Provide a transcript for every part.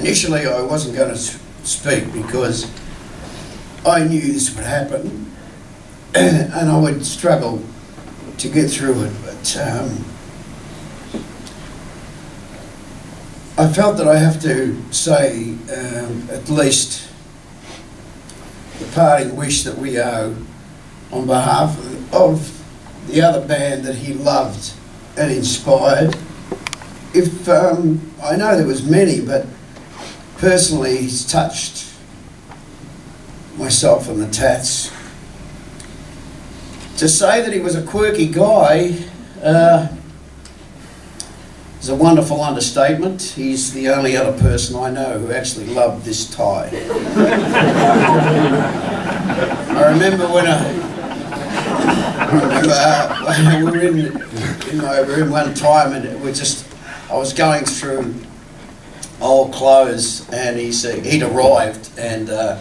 Initially I wasn't going to speak because I knew this would happen and I would struggle to get through it, but I felt that I have to say at least the parting wish that we owe on behalf of the other band that he loved and inspired. If I know there was many, but personally he's touched myself and the Tats. To say that he was a quirky guy is a wonderful understatement. He's the only other person I know who actually loved this tie. I remember when we were in my room one time, and I was going through old clothes, and he'd arrived and to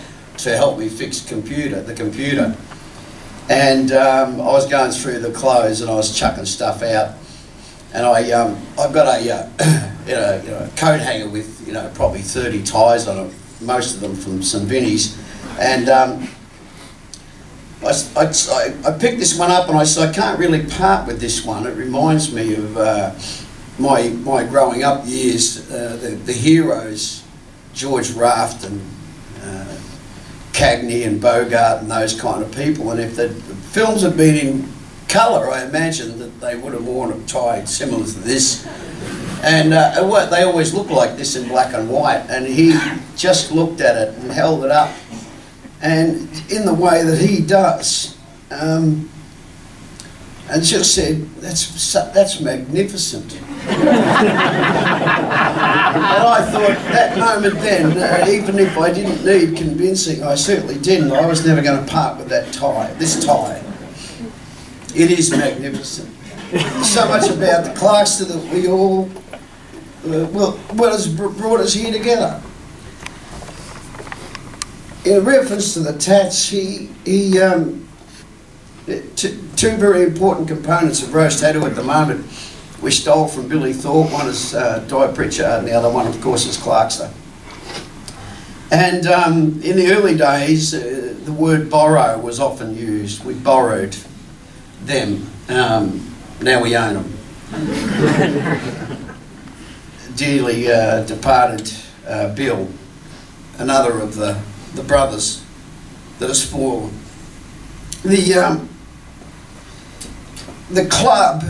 help me fix the computer. And I was going through the clothes and I was chucking stuff out, and I've got a coat hanger with probably 30 ties on it, most of them from St Vinny's, and I picked this one up and I said I can't really part with this one. It reminds me of my growing up years, the heroes, George Raft and Cagney and Bogart and those kind of people, and if the films had been in colour, I imagine that they would have worn a tie similar to this, and they always look like this in black and white, and he just looked at it and held it up, and in the way that he does, and just said, that's magnificent. And I thought, that moment then, even if I didn't need convincing, I certainly didn't. I was never going to part with that tie, this tie. It is magnificent. So much about the Clarks that we all, what has brought us here together. In reference to the Tats, two very important components of roast tattoo at the moment we stole from Billy Thorpe. One is Di Pritchard and the other one, of course, is Clarkster. And in the early days, the word borrow was often used. We borrowed them. Now we own them. Dearly departed Bill, another of the brothers that has fallen. The club,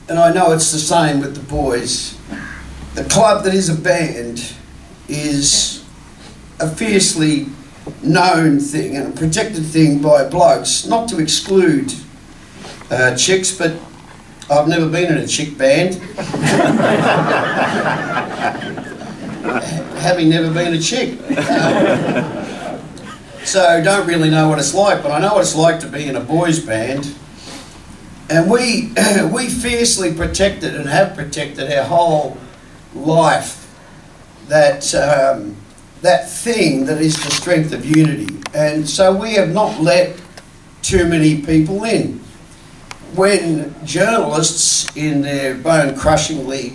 and I know it's the same with the boys, the club that is a band is a fiercely known thing and a protected thing by blokes, not to exclude chicks, but I've never been in a chick band. Having never been a chick. So don't really know what it's like, but I know what it's like to be in a boys band. And we fiercely protected and have protected our whole life that thing that is the strength of unity. And so we have not let too many people in. When journalists, in their bone-crushingly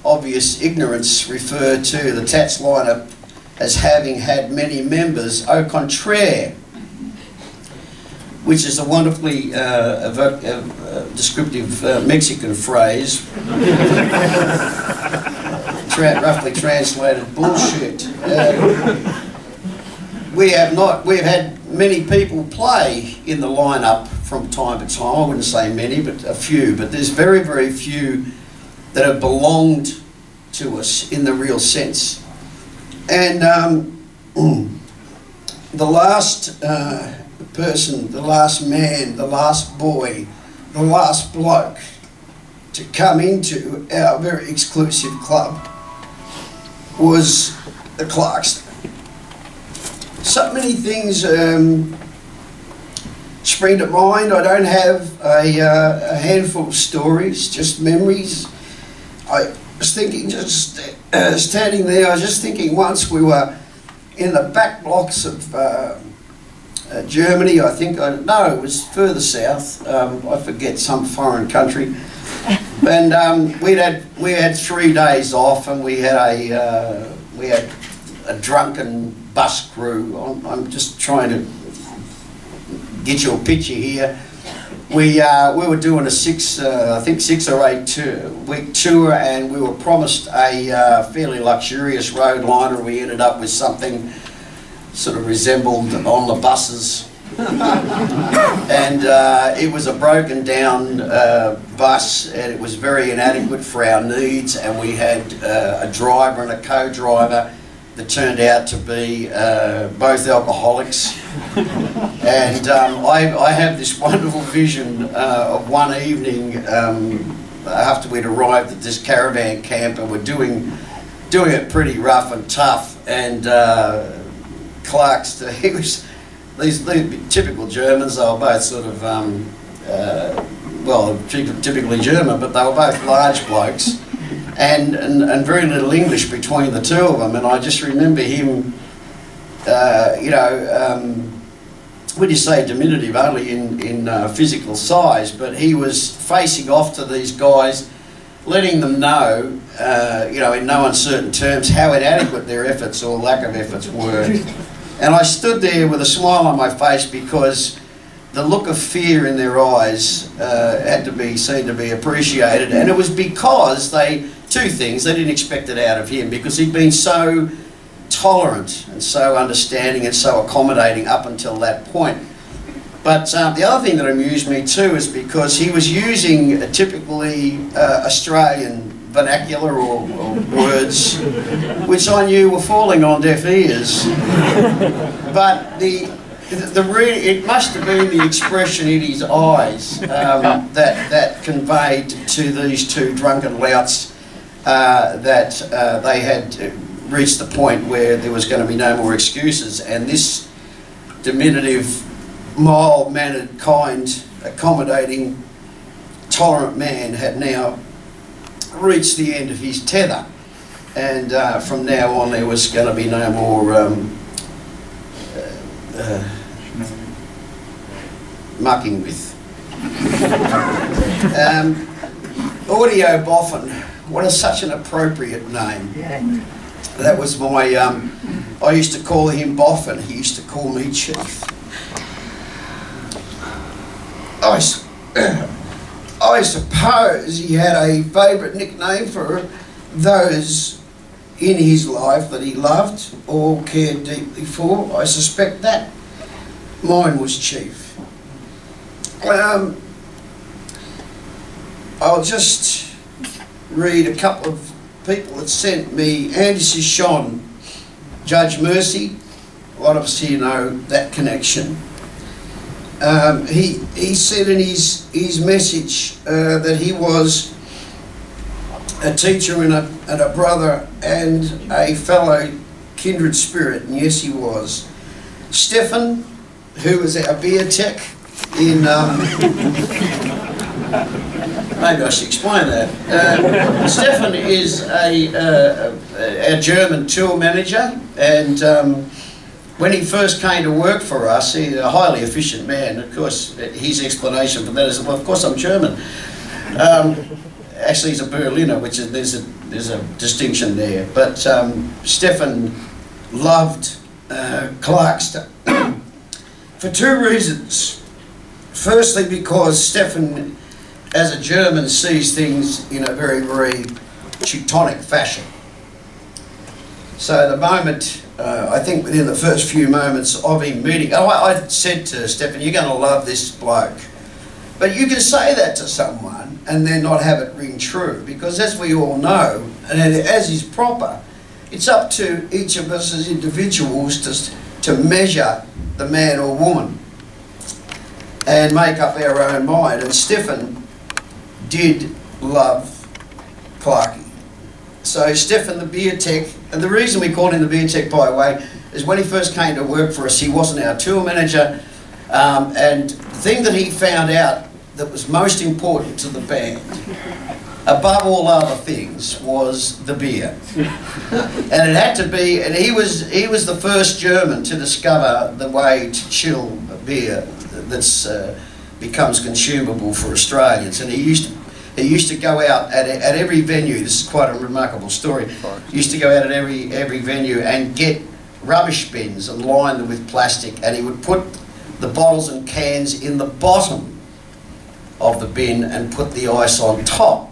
obvious ignorance, refer to the Tats lineup as having had many members, au contraire, which is a wonderfully descriptive Mexican phrase, roughly translated bullshit. We've had many people play in the lineup from time to time. I wouldn't say many, but a few. But there's very, very few that have belonged to us in the real sense. And the last person, the last man, the last boy, the last bloke to come into our very exclusive club was the Clarks. So many things spring to mind. I don't have a handful of stories, just memories. I was thinking, just standing there, I was just thinking once we were in the back blocks of Germany, I think. No, it was further south. I forget, some foreign country. And we had 3 days off, and we had we had a drunken bus crew. I'm just trying to get you a picture here. We were doing a I think 6 or 8 week tour, and we were promised a fairly luxurious road liner. We ended up with something sort of resembled on the buses. And it was a broken down bus, and it was very inadequate for our needs, and we had a driver and a co-driver that turned out to be both alcoholics. And I have this wonderful vision of one evening after we'd arrived at this caravan camp, and we're doing it pretty rough and tough, and Clark's, he was these typical Germans. They were both sort of well, typically German, but they were both large blokes, and very little English between the two of them. And I just remember him, you know, when you say diminutive, only in physical size, but he was facing off to these guys, letting them know, you know, in no uncertain terms, how inadequate their efforts or lack of efforts were. And I stood there with a smile on my face, because the look of fear in their eyes had to be seen to be appreciated. And it was because two things, they didn't expect it out of him, because he'd been so tolerant and so understanding and so accommodating up until that point. But the other thing that amused me too is because he was using a typically Australian vernacular or words, which I knew were falling on deaf ears. But it must have been the expression in his eyes that conveyed to these two drunken louts that they had reached the point where there was going to be no more excuses, and this diminutive, mild-mannered, kind, accommodating, tolerant man had now reached the end of his tether, and from now on there was going to be no more mucking with. Audio Boffin, what is such an appropriate name. Yeah. That was my, I used to call him Boffin, he used to call me Chief. I suppose he had a favourite nickname for those in his life that he loved or cared deeply for. I suspect that mine was Chief. I'll just read a couple of people that sent me. Andy Shishon, Judge Mercy, a lot of us here know that connection. He said in his message that he was a teacher and a brother and a fellow kindred spirit, and yes he was. Stefan, who was our beer tech in, maybe I should explain that. Stefan is our German tour manager, and when he first came to work for us, he's a highly efficient man. Of course, his explanation for that is, well, of course I'm German. Actually, he's a Berliner, which is there's a distinction there. But Stefan loved Clarkster for two reasons. Firstly, because Stefan, as a German, sees things in a very, very Teutonic fashion. So the moment, I think within the first few moments of him meeting, I said to Stefan, you're going to love this bloke. But you can say that to someone and then not have it ring true, because as we all know, and as is proper, it's up to each of us as individuals to measure the man or woman and make up our own mind. And Stefan did love Clarkey. So Stefan, the beer tech, and the reason we called him the beer tech, by the way, is when he first came to work for us, he wasn't our tour manager, and the thing that he found out that was most important to the band, above all other things, was the beer. And it had to be, and he was the first German to discover the way to chill a beer that's becomes consumable for Australians. And he used to he used to go out at every venue. This is quite a remarkable story. He used to go out at every venue and get rubbish bins and line them with plastic, and he would put the bottles and cans in the bottom of the bin and put the ice on top.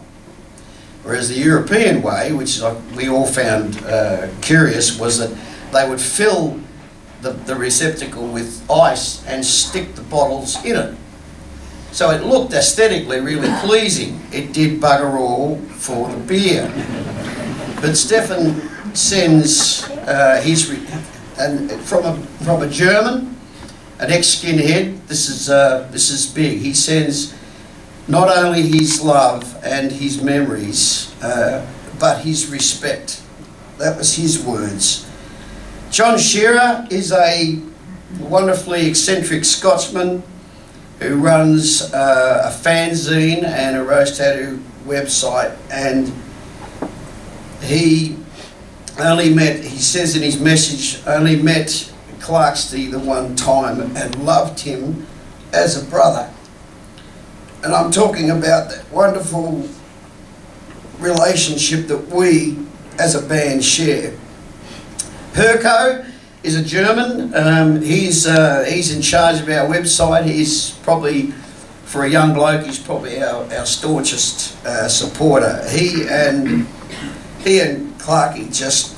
Whereas the European way, which we all found curious, was that they would fill the receptacle with ice and stick the bottles in it. So it looked aesthetically really pleasing. It did bugger all for the beer. But Stefan sends from a German, an ex-skinhead. This is big. He sends not only his love and his memories, but his respect. That was his words. John Shearer is a wonderfully eccentric Scotsman who runs a fanzine and a rose tattoo website, and he says in his message, only met Clarkey the one time and loved him as a brother. And I'm talking about that wonderful relationship that we as a band share. Herco is a German. He's in charge of our website. He's probably, for a young bloke, he's probably our staunchest supporter. He and Clarkey just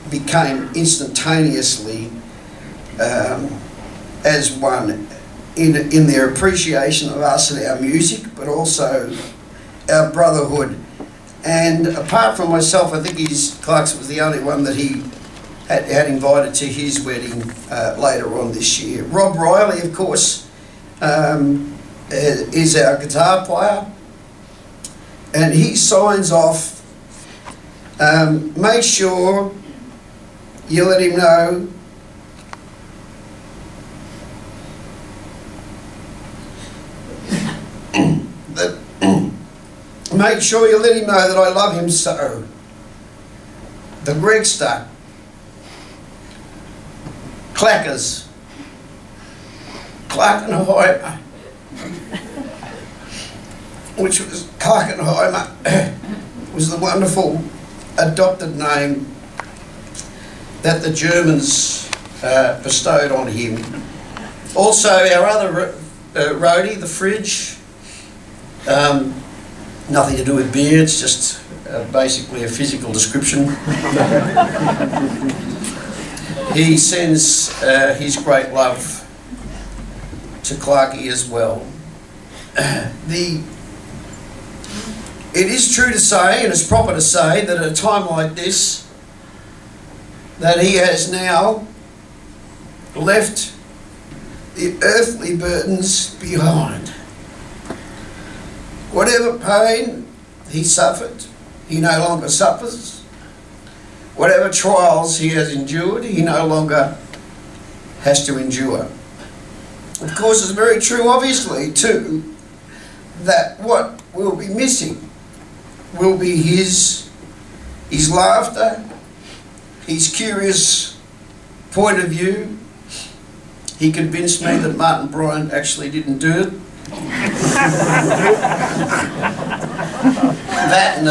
became instantaneously as one in their appreciation of us and our music, but also our brotherhood. And apart from myself, I think Clark's was the only one that he had invited to his wedding later on this year. Rob Riley, of course, is our guitar player, and he signs off, make sure you let him know make sure you let him know that I love him so. The Gregster, Clackers, Clarkenheimer, which was Clarkenheimer, was the wonderful adopted name that the Germans bestowed on him. Also, our other roadie, the Fridge, nothing to do with beer, it's just basically a physical description. He sends his great love to Clarkey as well. It is true to say, and it's proper to say, that at a time like this, that he has now left the earthly burdens behind. Whatever pain he suffered, he no longer suffers. Whatever trials he has endured, he no longer has to endure. Of course, it's very true, obviously, too, that what will be missing will be his laughter, his curious point of view. He convinced me that Martin Bryant actually didn't do it. That and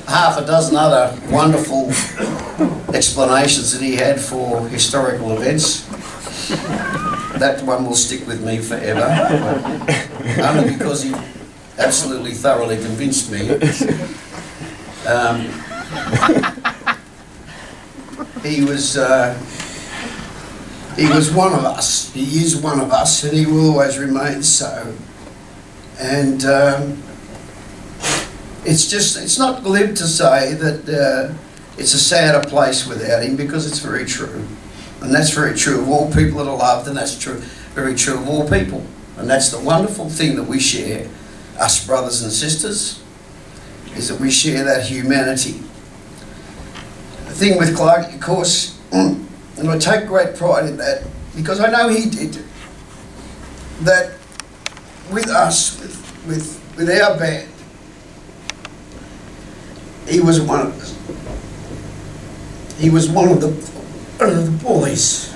half a dozen other wonderful explanations that he had for historical events. That one will stick with me forever, only because he absolutely thoroughly convinced me. He was one of us. He is one of us, and he will always remain so. And it's not glib to say that it's a sadder place without him, because it's very true. And that's very true of all people that are loved, and that's very true of all people. And that's the wonderful thing that we share, us brothers and sisters, is that we share that humanity. The thing with Clark, of course, and I take great pride in that, because I know he did, that with us, with our band, he was one of us. He was one of the boys.